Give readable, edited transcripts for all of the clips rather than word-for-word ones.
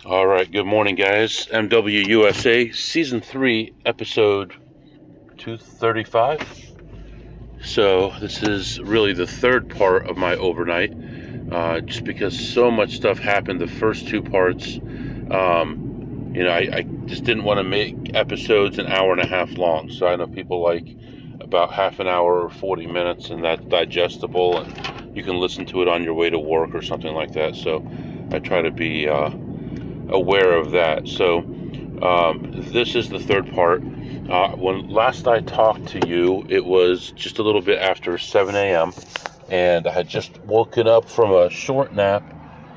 All right, good morning, guys. MWUSA Season 3, Episode 235. So, this is really the third part of my overnight, just because so much stuff happened the first two parts. I just didn't want to make episodes an hour and a half long. So, I know people like about half an hour or 40 minutes, and that's digestible, and you can listen to it on your way to work or something like that. So, I try to be aware of that. So this is the third part. When last I talked to you, it was just a little bit after 7 a.m. and I had just woken up from a short nap,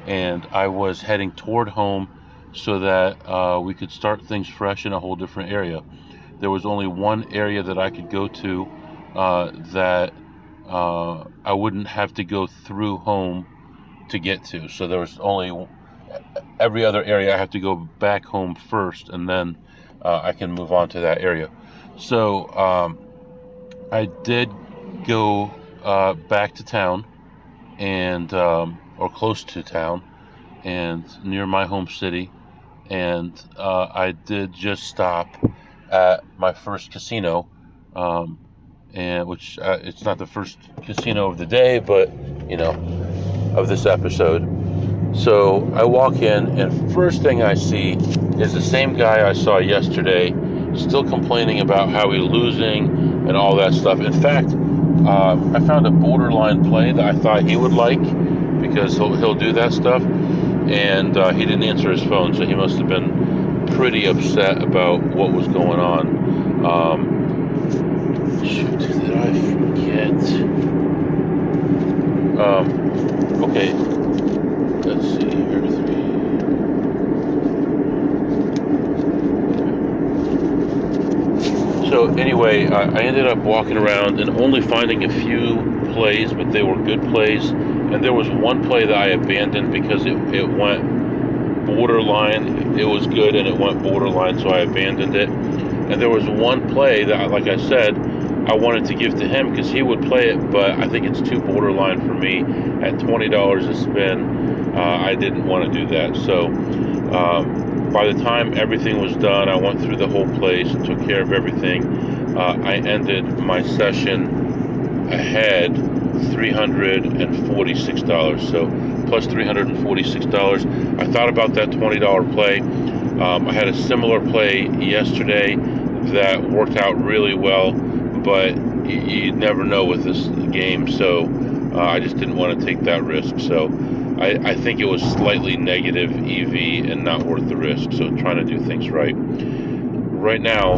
and I was heading toward home so that we could start things fresh in a whole different area. There was only one area that I could go to that I wouldn't have to go through home to get to. So there was only every other area I have to go back home first, and then I can move on to that area. So I did go back to town, and or close to town, and near my home city, and I did just stop at my first casino, and which it's not the first casino of the day, but of this episode. So I walk in, and first thing I see is the same guy I saw yesterday, still complaining about how he's losing and all that stuff. In fact, I found a borderline play that I thought he would like, because he'll do that stuff, and he didn't answer his phone, so he must have been pretty upset about what was going on. Shoot, did I forget? Okay. Let's see here. So anyway, I ended up walking around and only finding a few plays, but they were good plays. And there was one play that I abandoned because it went borderline. It was good and it went borderline, so I abandoned it. And there was one play that, like I said, I wanted to give to him because he would play it, but I think it's too borderline for me. At $20 a spin, I didn't want to do that. So by the time everything was done, I went through the whole place and took care of everything. I ended my session ahead $346. So plus $346. I thought about that $20 play. I had a similar play yesterday that worked out really well, but you never know with this game, so I just didn't want to take that risk. So I think it was slightly negative EV and not worth the risk, so trying to do things right. Right now,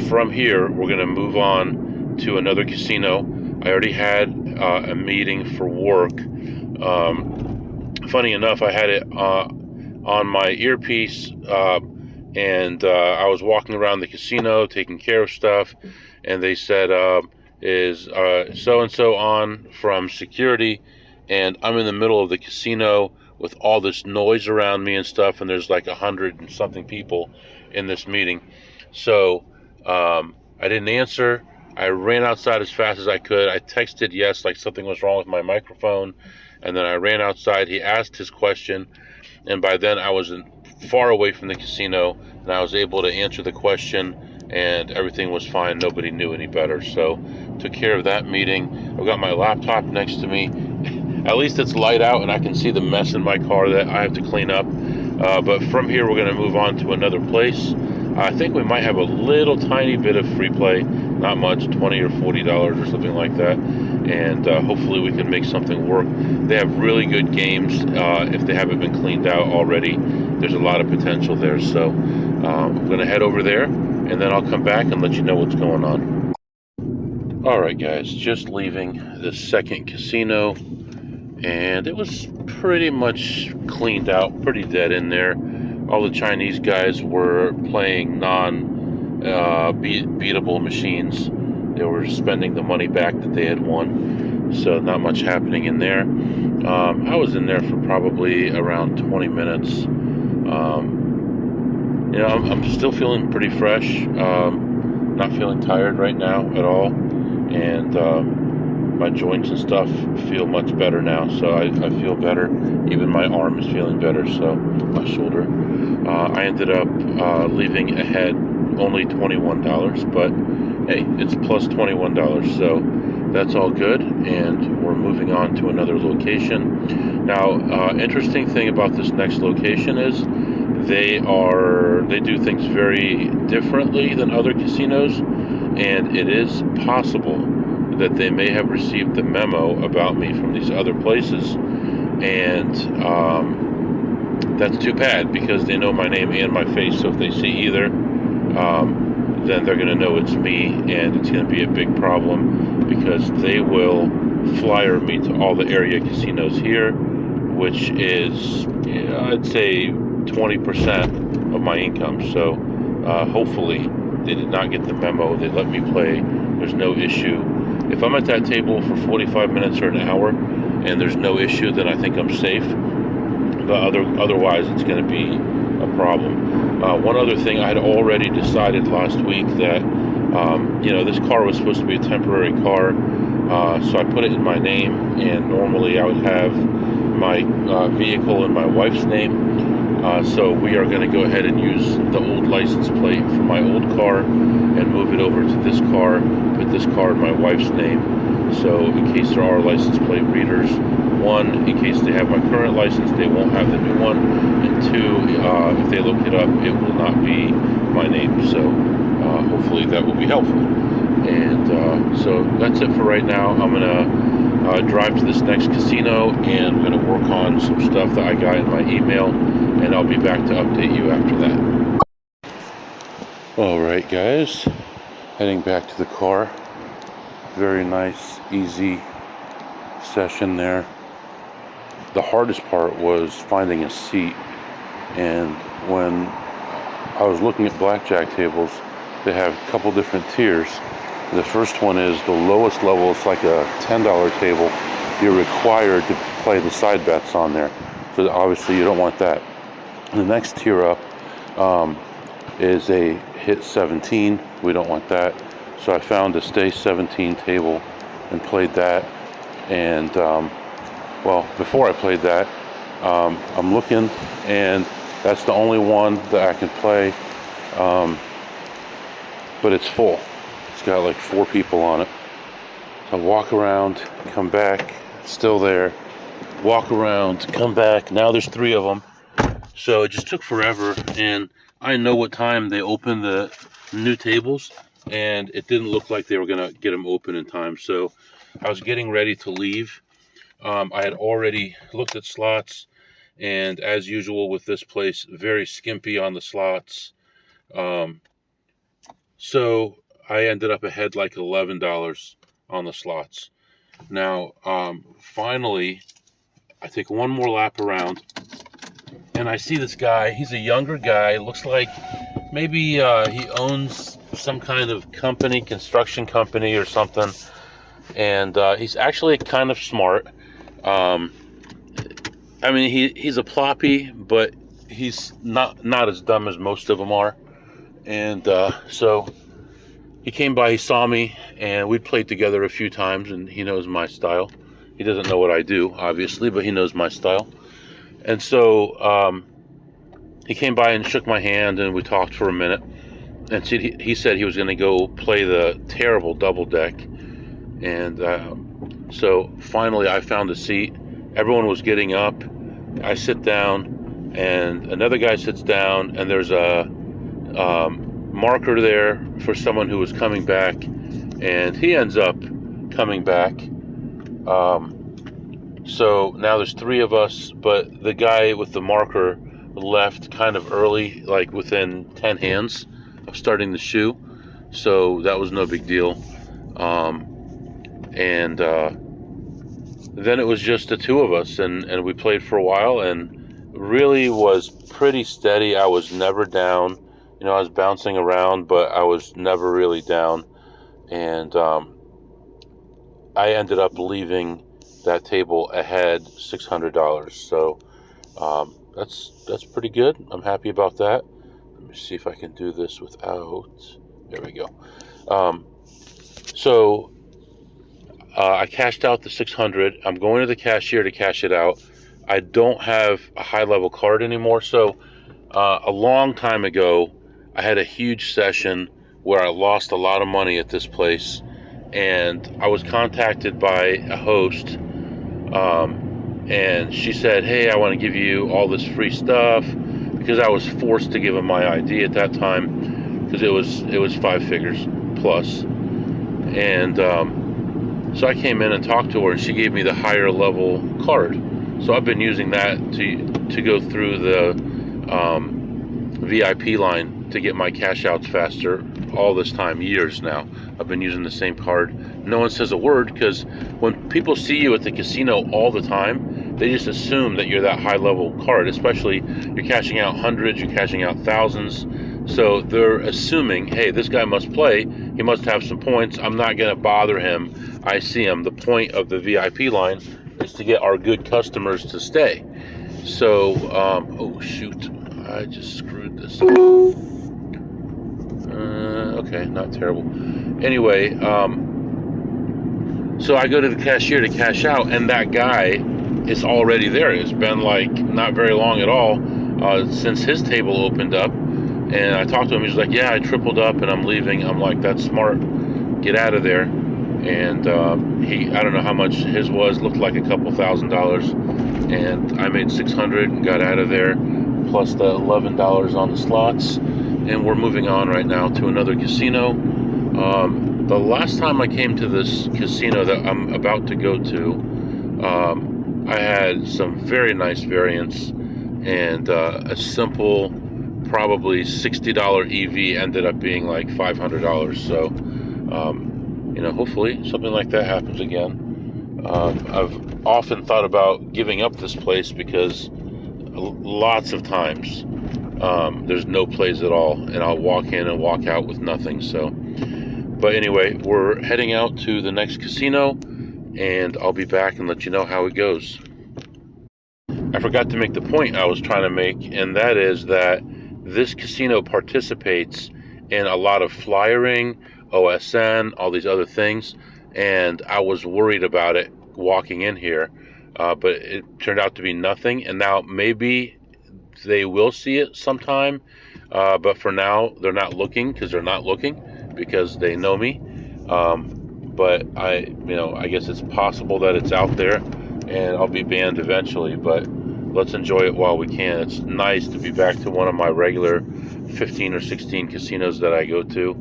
from here, we're going to move on to another casino. I already had a meeting for work. Funny enough, I had it on my earpiece, and I was walking around the casino taking care of stuff, and they said, is so-and-so on from security, and I'm in the middle of the casino with all this noise around me and stuff, and there's like 100 and something people in this meeting. So I didn't answer. I ran outside as fast as I could. I texted yes, like something was wrong with my microphone, and then I ran outside. He asked his question, and by then I was far away from the casino, and I was able to answer the question, and everything was fine. Nobody knew any better. So took care of that meeting. I've got my laptop next to me. At least it's light out and I can see the mess in my car that I have to clean up. But from here, we're going to move on to another place. I think we might have a little tiny bit of free play, not much, $20 or $40 or something like that. And hopefully we can make something work. They have really good games. If they haven't been cleaned out already, there's a lot of potential there. So I'm going to head over there, and then I'll come back and let you know what's going on. All right, guys, just leaving the second casino, and it was pretty much cleaned out, pretty dead in there. All the Chinese guys were playing non-beatable machines. They were spending the money back that they had won, so not much happening in there. I was in there for probably around 20 minutes. I'm still feeling pretty fresh. Not feeling tired right now at all, and my joints and stuff feel much better now. So I feel better. Even my arm is feeling better. So my shoulder. I ended up leaving ahead only $21, but hey, it's plus $21. So that's all good, and we're moving on to another location. Now, interesting thing about this next location is they do things very differently than other casinos, and it is possible that they may have received the memo about me from these other places, and that's too bad because they know my name and my face. So if they see either, then they're going to know it's me, and it's going to be a big problem because they will flyer me to all the area casinos here, which is, I'd say, 20% of my income. So hopefully they did not get the memo. They let me play. There's no issue. If I'm at that table for 45 minutes or an hour and there's no issue, then I think I'm safe. But otherwise, it's going to be a problem. One other thing, I had already decided last week that, this car was supposed to be a temporary car. So I put it in my name, and normally I would have my vehicle in my wife's name. So we are going to go ahead and use the old license plate for my old car and move it over to this car, put this car in my wife's name. So in case there are license plate readers, one, in case they have my current license, they won't have the new one, and two, if they look it up, it will not be my name. So hopefully that will be helpful. And so that's it for right now. I'm going to drive to this next casino, and I'm going to work on some stuff that I got in my email, and I'll be back to update you after that. Alright guys, heading back to the car. Very nice, easy session there. The hardest part was finding a seat, and when I was looking at blackjack tables, they have a couple different tiers. The first one is the lowest level. It's like a $10 table. You're required to play the side bets on there, so obviously you don't want that. The next tier up is a hit 17. We don't want that, so I found a stay 17 table and played that. And before I played that, I'm looking, and that's the only one that I can play, but it's full. It's got like 4 people on it. So I walk around, come back, it's still there. Walk around, come back. Now there's 3 of them. So it just took forever, and I know what time they open the new tables, and it didn't look like they were gonna get them open in time. So I was getting ready to leave. I had already looked at slots, and as usual with this place, very skimpy on the slots. So I ended up ahead like $11 on the slots. Now, finally, I take one more lap around, and I see this guy. He's a younger guy. Looks like maybe he owns some kind of company, construction company or something. And he's actually kind of smart. He's a ploppy, but he's not as dumb as most of them are. And so he came by, he saw me, and we played together a few times, and he knows my style. He doesn't know what I do, obviously, but he knows my style. And so he came by and shook my hand, and we talked for a minute. And he said he was going to go play the terrible double deck. And so finally I found a seat. Everyone was getting up. I sit down, and another guy sits down, and there's a marker there for someone who was coming back, and he ends up coming back. So now there's 3 of us, but the guy with the marker left kind of early, like within 10 hands of starting the shoe. So that was no big deal. And then it was just the 2 of us, and we played for a while, and really was pretty steady. I was never down. I was bouncing around, but I was never really down. And I ended up leaving that table ahead $600. So that's pretty good. I'm happy about that. Let me see if I can do this without. There we go. So I cashed out the 600. I'm going to the cashier to cash it out. I don't have a high-level card anymore, so a long time ago, I had a huge session where I lost a lot of money at this place, and I was contacted by a host, and she said, "Hey, I want to give you all this free stuff," because I was forced to give them my ID at that time, because it was 5 figures plus, and so I came in and talked to her, and she gave me the higher level card. So I've been using that to go through the VIP line to get my cash outs faster all this time, years now. I've been using the same card. No one says a word, because when people see you at the casino all the time, they just assume that you're that high level card, especially you're cashing out hundreds, you're cashing out thousands. So they're assuming, hey, this guy must play, he must have some points, I'm not going to bother him. I see him. The point of the VIP line is to get our good customers to stay. So, oh shoot, I just screwed this up. Okay, not terrible. Anyway, so I go to the cashier to cash out, and that guy is already there. It's been like not very long at all since his table opened up. And I talked to him. He's like, "Yeah, I tripled up and I'm leaving." I'm like, "That's smart. Get out of there." And I don't know how much his was. Looked like a couple $1,000s. And I made 600 and got out of there, plus the $11 on the slots. And we're moving on right now to another casino. The last time I came to this casino that I'm about to go to, I had some very nice variants, and a simple, probably $60 EV ended up being like $500. So, hopefully something like that happens again. I've often thought about giving up this place because lots of times there's no plays at all, and I'll walk in and walk out with nothing. So, but anyway, we're heading out to the next casino, and I'll be back and let you know how it goes. I forgot to make the point I was trying to make, and that is that this casino participates in a lot of flyering, OSN, all these other things, and I was worried about it walking in here, but it turned out to be nothing. And now maybe they will see it sometime, but for now they're not looking, because they know me. But I guess it's possible that it's out there, and I'll be banned eventually. But let's enjoy it while we can. It's nice to be back to one of my regular 15 or 16 casinos that I go to.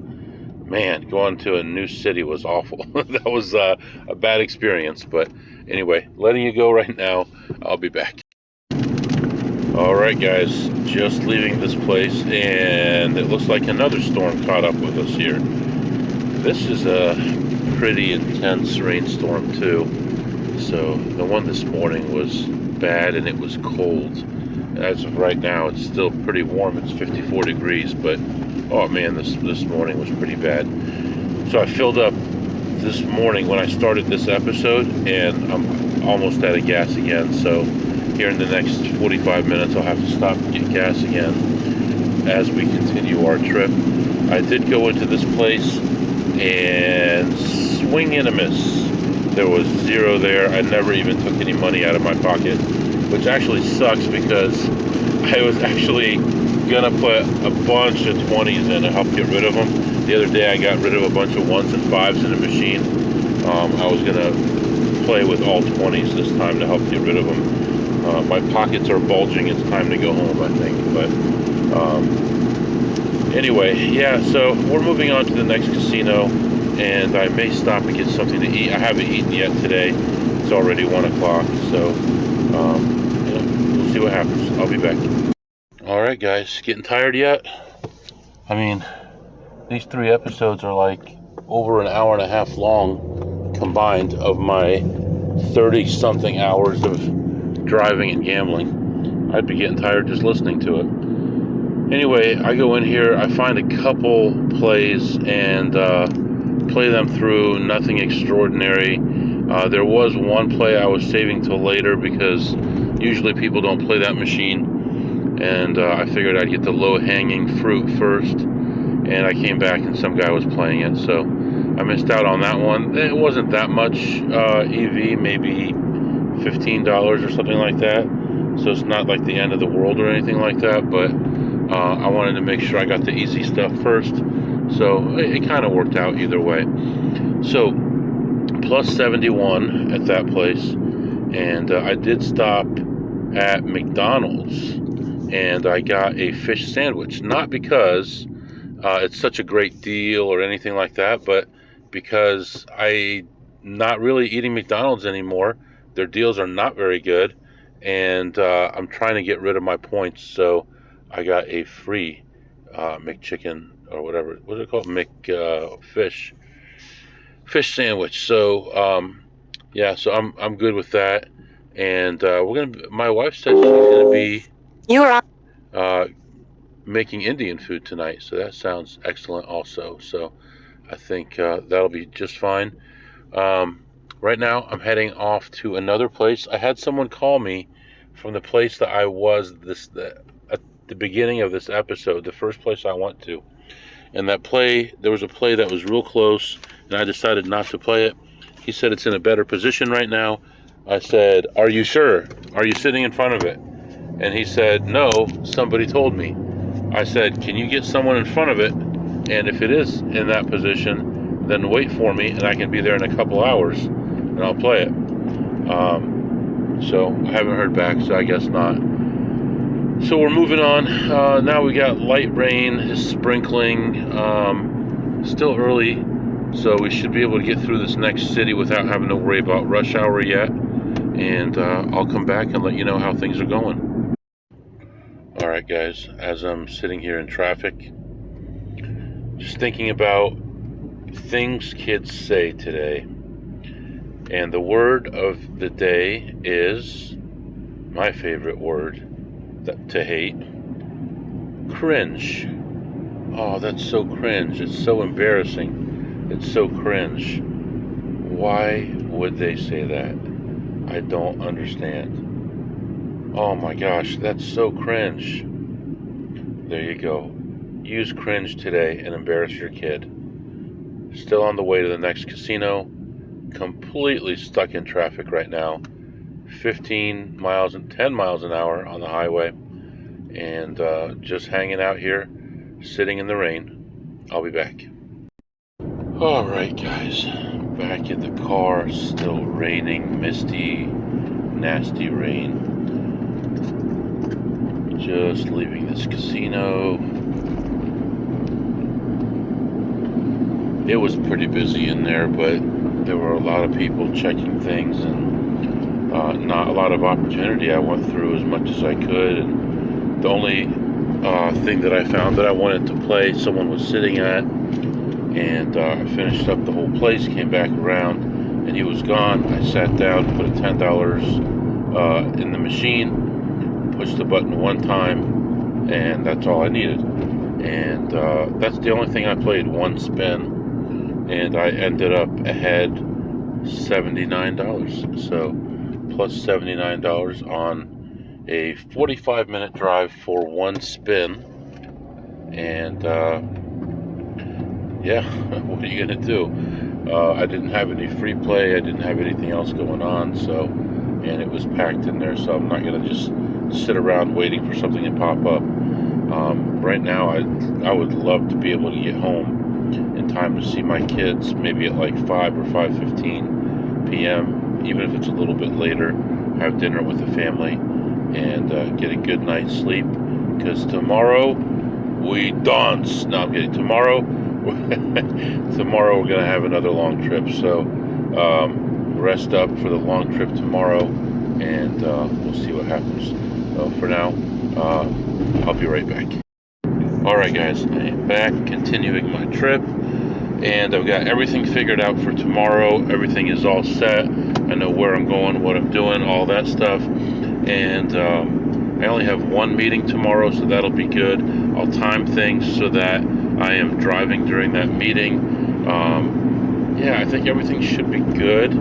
Man, going to a new city was awful. That was a bad experience. But anyway, letting you go right now. I'll be back. All right, guys, just leaving this place, and it looks like another storm caught up with us here. This is a pretty intense rainstorm too. So the one this morning was bad, and it was cold. As of right now, it's still pretty warm. It's 54 degrees, but oh man, this morning was pretty bad. So I filled up this morning when I started this episode, and I'm almost out of gas again. So here in the next 45 minutes, I'll have to stop and get gas again as we continue our trip. I did go into this place and swing and a miss. There was zero there. I never even took any money out of my pocket, which actually sucks, because I was actually gonna put a bunch of 20s in to help get rid of them. The other day I got rid of a bunch of 1s and 5s in a machine. I was gonna play with all 20s this time to help get rid of them. My pockets are bulging. It's time to go home, I think. But anyway, yeah, so we're moving on to the next casino, and I may stop and get something to eat. I haven't eaten yet today. It's already 1 o'clock, so we'll see what happens. I'll be back. All right, guys, getting tired yet? I mean, these 3 episodes are like over an hour and a half long combined of my 30-something hours of driving and gambling. I'd be getting tired just listening to it. Anyway, I go in here, I find a couple plays and play them through. Nothing extraordinary. There was one play I was saving till later, because usually people don't play that machine, and I figured I'd get the low-hanging fruit first, and I came back and some guy was playing it, so I missed out on that one. It wasn't that much EV, maybe $15 or something like that. So it's not like the end of the world or anything like that, but I wanted to make sure I got the easy stuff first. So it kind of worked out either way. So plus 71 at that place, and I did stop at McDonald's, and I got a fish sandwich. Not because it's such a great deal or anything like that, but because I'm not really eating McDonald's anymore. Their deals are not very good, and I'm trying to get rid of my points, so I got a free McChicken or whatever. What's it called? Fish sandwich. So yeah, so I'm good with that, and we're gonna. My wife said she's gonna be making Indian food tonight, so that sounds excellent also. So I think that'll be just fine. Right now, I'm heading off to another place. I had someone call me from the place that I was at the beginning of this episode, the first place I went to. And there was a play that was real close, and I decided not to play it. He said it's in a better position right now. I said, "Are you sure? Are you sitting in front of it?" And he said, "No, somebody told me." I said, "Can you get someone in front of it? And if it is in that position, then wait for me, and I can be there in a couple hours, and I'll play it." So I haven't heard back, so I guess not. So we're moving on. Now we got light rain, is sprinkling. Still early, so we should be able to get through this next city without having to worry about rush hour yet. And I'll come back and let you know how things are going. Alright guys, as I'm sitting here in traffic, just thinking about things kids say today. And the word of the day is my favorite word to hate: cringe. Oh, that's so cringe. It's so embarrassing. It's so cringe. Why would they say that? I don't understand. Oh my gosh, that's so cringe. There you go. Use cringe today and embarrass your kid. Still on the way to the next casino. Completely stuck in traffic right now. 10 miles an hour on the highway, and just hanging out here, sitting in the rain. I'll be back. Alright guys, back in the car, still raining, misty, nasty rain. Just leaving this casino. It was pretty busy in there, but there were a lot of people checking things, and not a lot of opportunity. I went through as much as I could, and the only thing that I found that I wanted to play, someone was sitting at, and I finished up the whole place, came back around, and he was gone. I sat down, put a $10 in the machine, pushed the button one time, and that's all I needed. And that's the only thing I played, one spin, and I ended up ahead $79. So plus $79 on a 45-minute drive for one spin. And yeah, what are you gonna do? I didn't have any free play, I didn't have anything else going on, so, and it was packed in there, so I'm not gonna just sit around waiting for something to pop up. Right now I would love to be able to get home in time to see my kids, maybe at like 5 or 5:15 p.m., even if it's a little bit later, have dinner with the family, and get a good night's sleep, because tomorrow we dance. No, I'm kidding. Tomorrow we're going to have another long trip, so rest up for the long trip tomorrow, and we'll see what happens. So for now, I'll be right back. Alright guys, I am back, continuing my trip, and I've got everything figured out for tomorrow. Everything is all set. I know where I'm going, what I'm doing, all that stuff, and I only have one meeting tomorrow, so that'll be good. I'll time things so that I am driving during that meeting. Yeah, I think everything should be good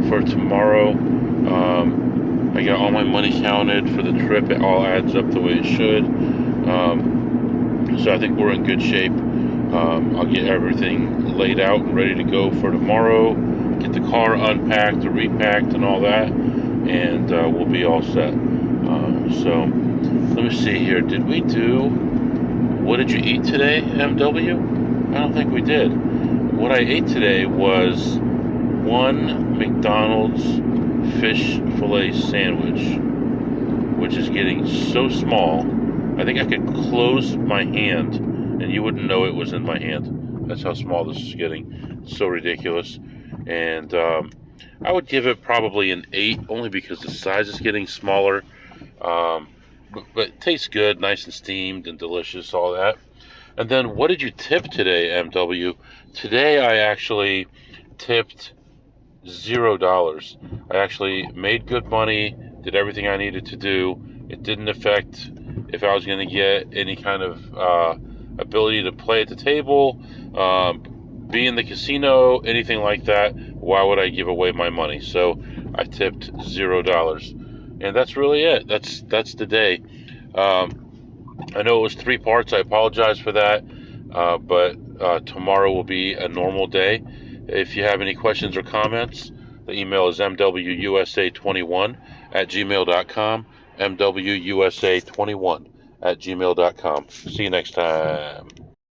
for tomorrow. I got all my money counted for the trip. It all adds up the way it should. So I think we're in good shape. I'll get everything laid out and ready to go for tomorrow. Get the car unpacked, repacked, and all that, and we'll be all set. So let me see here. Did we do? What did you eat today, MW? I don't think we did. What I ate today was one McDonald's fish fillet sandwich, which is getting so small. I think I could close my hand and you wouldn't know it was in my hand. That's how small this is getting. It's so ridiculous. And I would give it probably an 8, only because the size is getting smaller. But it tastes good, nice and steamed and delicious, all that. And then what did you tip today, MW? Today I actually tipped $0. I actually made good money, did everything I needed to do. It didn't affect if I was going to get any kind of ability to play at the table, be in the casino, anything like that. Why would I give away my money? So I tipped $0. And that's really it. That's the day. I know it was 3 parts. I apologize for that. But tomorrow will be a normal day. If you have any questions or comments, the email is mwusa21@gmail.com. mwusa21@gmail.com. See you next time.